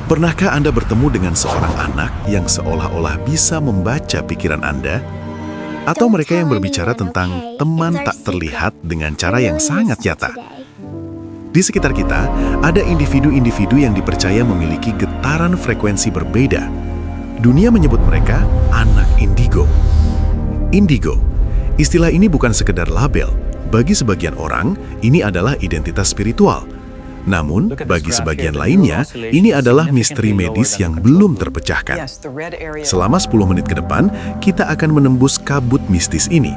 Pernahkah Anda bertemu dengan seorang anak yang seolah-olah bisa membaca pikiran Anda? Atau mereka yang berbicara tentang teman tak terlihat dengan cara yang sangat nyata? Di sekitar kita, ada individu-individu yang dipercaya memiliki getaran frekuensi berbeda. Dunia menyebut mereka anak indigo. Indigo, istilah ini bukan sekedar label. Bagi sebagian orang, ini adalah identitas spiritual. Namun, bagi sebagian lainnya, ini adalah misteri medis yang belum terpecahkan. Selama 10 menit ke depan, kita akan menembus kabut mistis ini.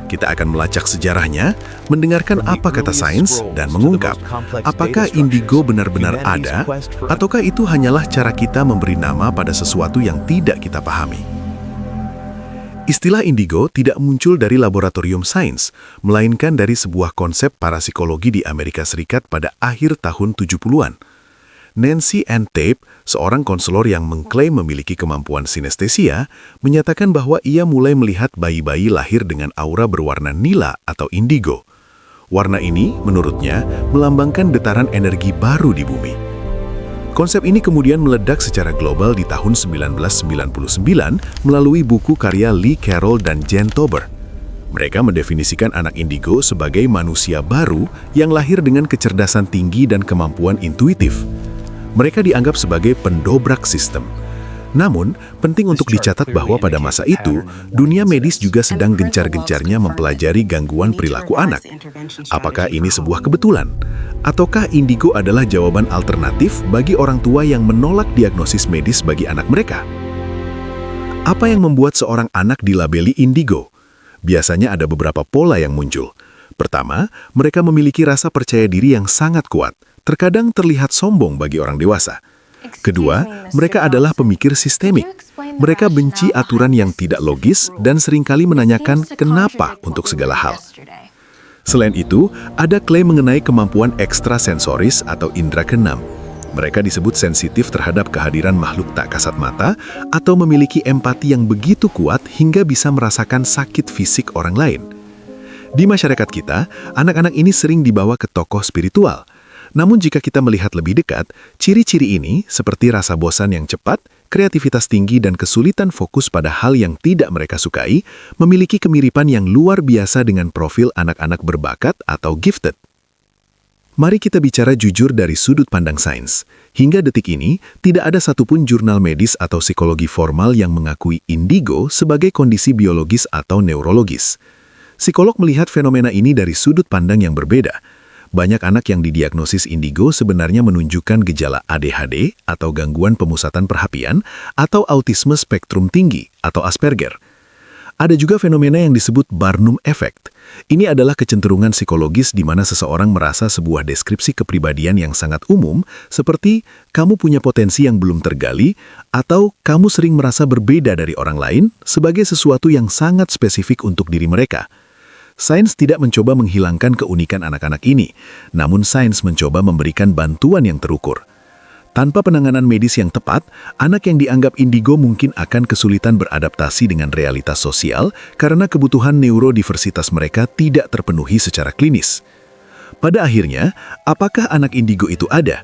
Kita akan melacak sejarahnya, mendengarkan apa kata sains, dan mengungkap apakah indigo benar-benar ada, ataukah itu hanyalah cara kita memberi nama pada sesuatu yang tidak kita pahami. Istilah indigo tidak muncul dari laboratorium sains, melainkan dari sebuah konsep parapsikologi di Amerika Serikat pada akhir tahun 70-an. Nancy Ann Tape, seorang konselor yang mengklaim memiliki kemampuan sinestesia, menyatakan bahwa ia mulai melihat bayi-bayi lahir dengan aura berwarna nila atau indigo. Warna ini, menurutnya, melambangkan detaran energi baru di bumi. Konsep ini kemudian meledak secara global di tahun 1999 melalui buku karya Lee Carroll dan Jen Tober. Mereka mendefinisikan anak indigo sebagai manusia baru yang lahir dengan kecerdasan tinggi dan kemampuan intuitif. Mereka dianggap sebagai pendobrak sistem. Namun, penting untuk dicatat bahwa pada masa itu, dunia medis juga sedang gencar-gencarnya mempelajari gangguan perilaku anak. Apakah ini sebuah kebetulan? Ataukah indigo adalah jawaban alternatif bagi orang tua yang menolak diagnosis medis bagi anak mereka? Apa yang membuat seorang anak dilabeli indigo? Biasanya ada beberapa pola yang muncul. Pertama, mereka memiliki rasa percaya diri yang sangat kuat, terkadang terlihat sombong bagi orang dewasa. Kedua, mereka adalah pemikir sistemik. Mereka benci aturan yang tidak logis dan seringkali menanyakan kenapa untuk segala hal. Selain itu, ada klaim mengenai kemampuan ekstrasensoris atau indera keenam. Mereka disebut sensitif terhadap kehadiran makhluk tak kasat mata atau memiliki empati yang begitu kuat hingga bisa merasakan sakit fisik orang lain. Di masyarakat kita, anak-anak ini sering dibawa ke tokoh spiritual. Namun jika kita melihat lebih dekat, ciri-ciri ini seperti rasa bosan yang cepat, kreativitas tinggi dan kesulitan fokus pada hal yang tidak mereka sukai, memiliki kemiripan yang luar biasa dengan profil anak-anak berbakat atau gifted. Mari kita bicara jujur dari sudut pandang sains. Hingga detik ini, tidak ada satupun jurnal medis atau psikologi formal yang mengakui indigo sebagai kondisi biologis atau neurologis. Psikolog melihat fenomena ini dari sudut pandang yang berbeda. Banyak anak yang didiagnosis indigo sebenarnya menunjukkan gejala ADHD atau gangguan pemusatan perhatian atau autisme spektrum tinggi atau Asperger. Ada juga fenomena yang disebut Barnum Effect. Ini adalah kecenderungan psikologis di mana seseorang merasa sebuah deskripsi kepribadian yang sangat umum seperti kamu punya potensi yang belum tergali atau kamu sering merasa berbeda dari orang lain sebagai sesuatu yang sangat spesifik untuk diri mereka. Sains tidak mencoba menghilangkan keunikan anak-anak ini, namun sains mencoba memberikan bantuan yang terukur. Tanpa penanganan medis yang tepat, anak yang dianggap indigo mungkin akan kesulitan beradaptasi dengan realitas sosial karena kebutuhan neurodiversitas mereka tidak terpenuhi secara klinis. Pada akhirnya, apakah anak indigo itu ada?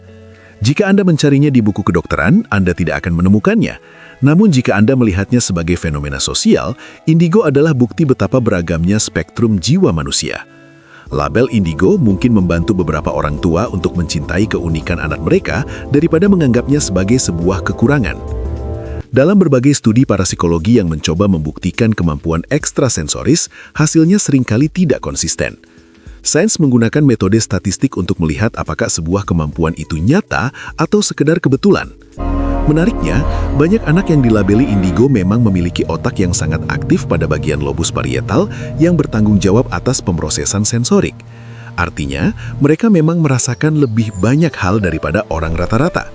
Jika Anda mencarinya di buku kedokteran, Anda tidak akan menemukannya. Namun jika Anda melihatnya sebagai fenomena sosial, indigo adalah bukti betapa beragamnya spektrum jiwa manusia. Label indigo mungkin membantu beberapa orang tua untuk mencintai keunikan anak mereka daripada menganggapnya sebagai sebuah kekurangan. Dalam berbagai studi parapsikologi yang mencoba membuktikan kemampuan ekstrasensoris, hasilnya seringkali tidak konsisten. Sains menggunakan metode statistik untuk melihat apakah sebuah kemampuan itu nyata atau sekedar kebetulan. Menariknya, banyak anak yang dilabeli indigo memang memiliki otak yang sangat aktif pada bagian lobus parietal yang bertanggung jawab atas pemrosesan sensorik. Artinya, mereka memang merasakan lebih banyak hal daripada orang rata-rata.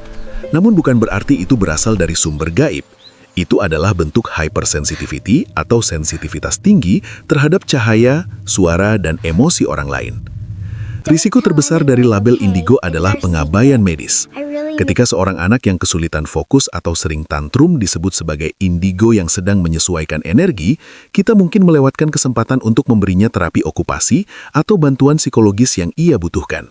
Namun bukan berarti itu berasal dari sumber gaib. Itu adalah bentuk hypersensitivity atau sensitivitas tinggi terhadap cahaya, suara, dan emosi orang lain. Risiko terbesar dari label indigo adalah pengabaian medis. Ketika seorang anak yang kesulitan fokus atau sering tantrum disebut sebagai indigo yang sedang menyesuaikan energi, kita mungkin melewatkan kesempatan untuk memberinya terapi okupasi atau bantuan psikologis yang ia butuhkan.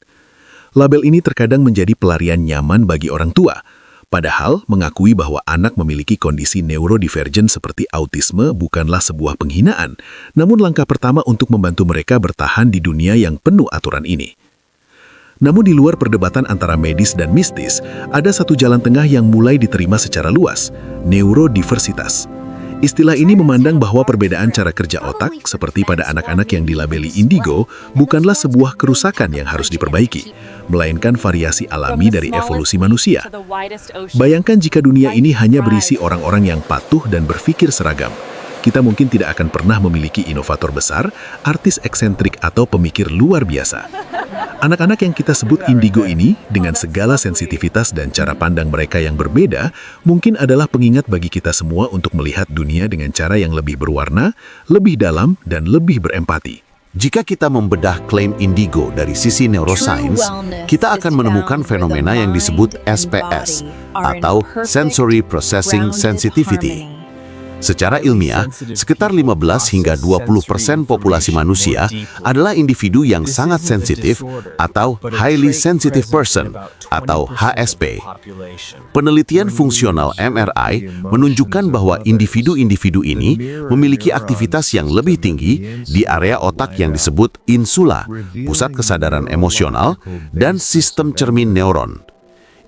Label ini terkadang menjadi pelarian nyaman bagi orang tua. Padahal, mengakui bahwa anak memiliki kondisi neurodivergen seperti autisme bukanlah sebuah penghinaan, namun langkah pertama untuk membantu mereka bertahan di dunia yang penuh aturan ini. Namun di luar perdebatan antara medis dan mistis, ada satu jalan tengah yang mulai diterima secara luas, neurodiversitas. Istilah ini memandang bahwa perbedaan cara kerja otak, seperti pada anak-anak yang dilabeli indigo, bukanlah sebuah kerusakan yang harus diperbaiki, melainkan variasi alami dari evolusi manusia. Bayangkan jika dunia ini hanya berisi orang-orang yang patuh dan berpikir seragam. Kita mungkin tidak akan pernah memiliki inovator besar, artis eksentrik atau pemikir luar biasa. Anak-anak yang kita sebut indigo ini, dengan segala sensitivitas dan cara pandang mereka yang berbeda, mungkin adalah pengingat bagi kita semua untuk melihat dunia dengan cara yang lebih berwarna, lebih dalam, dan lebih berempati. Jika kita membedah klaim indigo dari sisi neuroscience, kita akan menemukan fenomena yang disebut SPS, atau Sensory Processing Sensitivity. Secara ilmiah, sekitar 15 hingga 20% populasi manusia adalah individu yang sangat sensitif atau Highly Sensitive Person atau HSP. Penelitian fungsional MRI menunjukkan bahwa individu-individu ini memiliki aktivitas yang lebih tinggi di area otak yang disebut insula, pusat kesadaran emosional, dan sistem cermin neuron.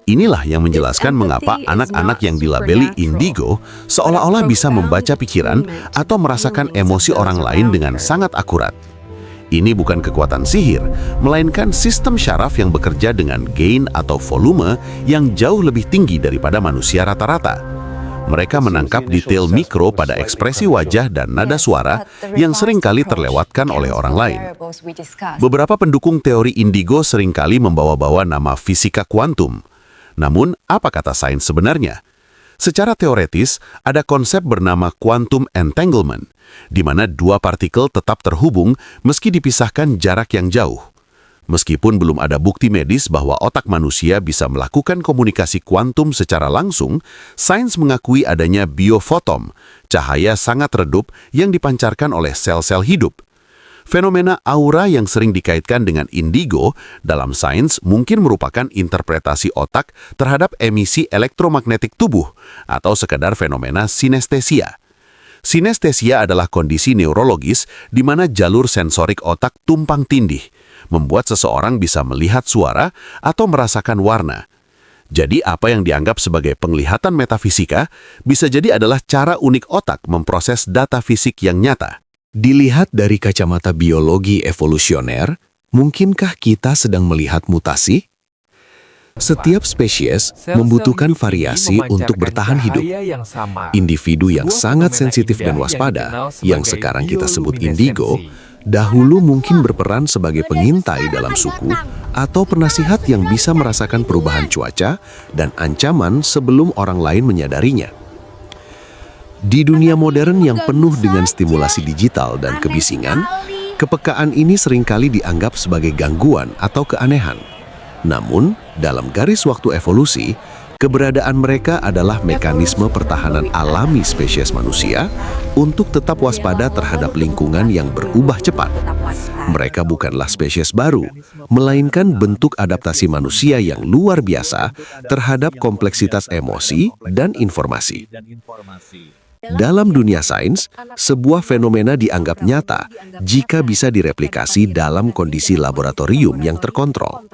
Inilah yang menjelaskan mengapa anak-anak yang dilabeli indigo seolah-olah bisa membaca pikiran atau merasakan emosi orang lain dengan sangat akurat. Ini bukan kekuatan sihir, melainkan sistem syaraf yang bekerja dengan gain atau volume yang jauh lebih tinggi daripada manusia rata-rata. Mereka menangkap detail mikro pada ekspresi wajah dan nada suara yang seringkali terlewatkan oleh orang lain. Beberapa pendukung teori indigo seringkali membawa-bawa nama fisika kuantum. Namun, apa kata sains sebenarnya? Secara teoretis, ada konsep bernama quantum entanglement, di mana dua partikel tetap terhubung meski dipisahkan jarak yang jauh. Meskipun belum ada bukti medis bahwa otak manusia bisa melakukan komunikasi kuantum secara langsung, sains mengakui adanya biofoton, cahaya sangat redup yang dipancarkan oleh sel-sel hidup. Fenomena aura yang sering dikaitkan dengan indigo dalam sains mungkin merupakan interpretasi otak terhadap emisi elektromagnetik tubuh atau sekadar fenomena sinestesia. Sinestesia adalah kondisi neurologis di mana jalur sensorik otak tumpang tindih, membuat seseorang bisa melihat suara atau merasakan warna. Jadi apa yang dianggap sebagai penglihatan metafisika bisa jadi adalah cara unik otak memproses data fisik yang nyata. Dilihat dari kacamata biologi evolusioner, mungkinkah kita sedang melihat mutasi? Setiap spesies membutuhkan variasi untuk bertahan hidup. Individu yang sangat sensitif dan waspada, yang sekarang kita sebut indigo, dahulu mungkin berperan sebagai pengintai dalam suku atau penasihat yang bisa merasakan perubahan cuaca dan ancaman sebelum orang lain menyadarinya. Di dunia modern yang penuh dengan stimulasi digital dan kebisingan, kepekaan ini seringkali dianggap sebagai gangguan atau keanehan. Namun, dalam garis waktu evolusi, keberadaan mereka adalah mekanisme pertahanan alami spesies manusia untuk tetap waspada terhadap lingkungan yang berubah cepat. Mereka bukanlah spesies baru, melainkan bentuk adaptasi manusia yang luar biasa terhadap kompleksitas emosi dan informasi. Dalam dunia sains, sebuah fenomena dianggap nyata jika bisa direplikasi dalam kondisi laboratorium yang terkontrol.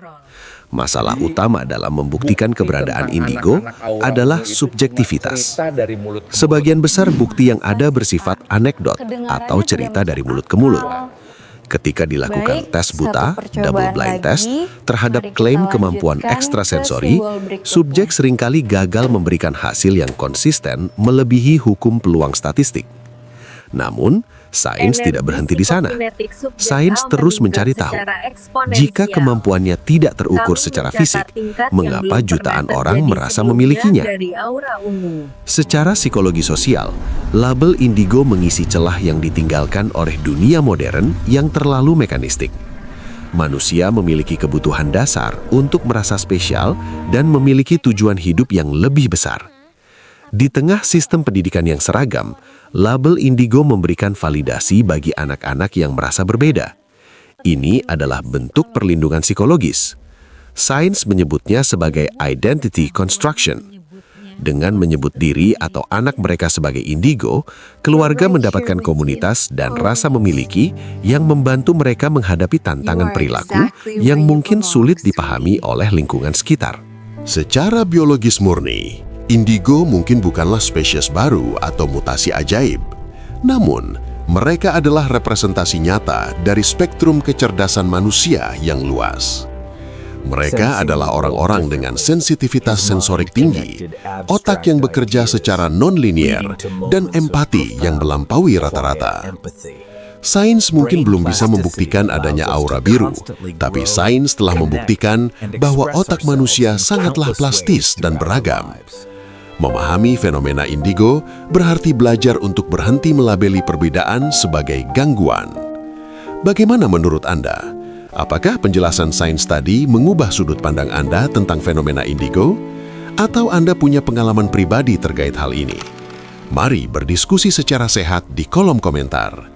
Masalah utama dalam membuktikan keberadaan indigo adalah subjektivitas. Sebagian besar bukti yang ada bersifat anekdot atau cerita dari mulut ke mulut. Ketika dilakukan tes buta, double blind test, terhadap klaim kemampuan ekstrasensori, subjek seringkali gagal memberikan hasil yang konsisten melebihi hukum peluang statistik. Namun, sains tidak berhenti di sana. Sains terus mencari tahu, jika kemampuannya tidak terukur secara fisik, mengapa jutaan orang merasa memilikinya? Secara psikologi sosial, label indigo mengisi celah yang ditinggalkan oleh dunia modern yang terlalu mekanistik. Manusia memiliki kebutuhan dasar untuk merasa spesial dan memiliki tujuan hidup yang lebih besar. Di tengah sistem pendidikan yang seragam, label indigo memberikan validasi bagi anak-anak yang merasa berbeda. Ini adalah bentuk perlindungan psikologis. Sains menyebutnya sebagai identity construction. Dengan menyebut diri atau anak mereka sebagai indigo, keluarga mendapatkan komunitas dan rasa memiliki yang membantu mereka menghadapi tantangan perilaku yang mungkin sulit dipahami oleh lingkungan sekitar. Secara biologis murni, indigo mungkin bukanlah spesies baru atau mutasi ajaib. Namun, mereka adalah representasi nyata dari spektrum kecerdasan manusia yang luas. Mereka adalah orang-orang dengan sensitivitas sensorik tinggi, otak yang bekerja secara non-linier, dan empati yang melampaui rata-rata. Sains mungkin belum bisa membuktikan adanya aura biru, tapi sains telah membuktikan bahwa otak manusia sangatlah plastis dan beragam. Memahami fenomena indigo berarti belajar untuk berhenti melabeli perbedaan sebagai gangguan. Bagaimana menurut Anda? Apakah penjelasan sains tadi mengubah sudut pandang Anda tentang fenomena indigo? Atau Anda punya pengalaman pribadi terkait hal ini? Mari berdiskusi secara sehat di kolom komentar.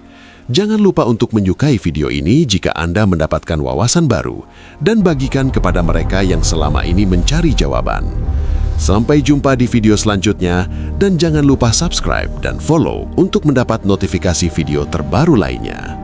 Jangan lupa untuk menyukai video ini jika Anda mendapatkan wawasan baru dan bagikan kepada mereka yang selama ini mencari jawaban. Sampai jumpa di video selanjutnya dan jangan lupa subscribe dan follow untuk mendapat notifikasi video terbaru lainnya.